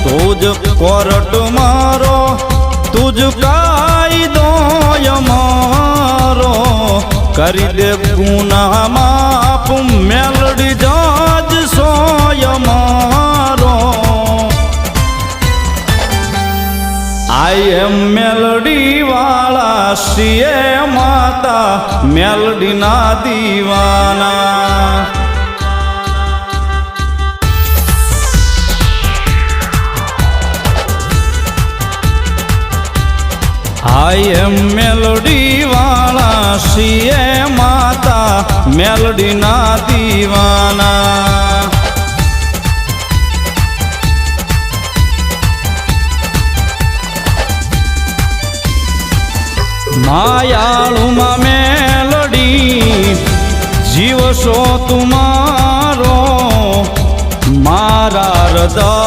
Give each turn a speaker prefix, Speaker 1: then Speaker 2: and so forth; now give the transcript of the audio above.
Speaker 1: तुझ कोरट मारो तुझ कायदो मारो करी दे गुनाह माफ मेलडी जज सोय मारो आई एम मेलडी वाला श्रीए माता मेलडी ना दीवाना आई एम मेलोडी वाला श्रीए माता मेलोडी ना दीवाना मायालू मा मेलोडी जीव सो तुम्हारो मारा हृदय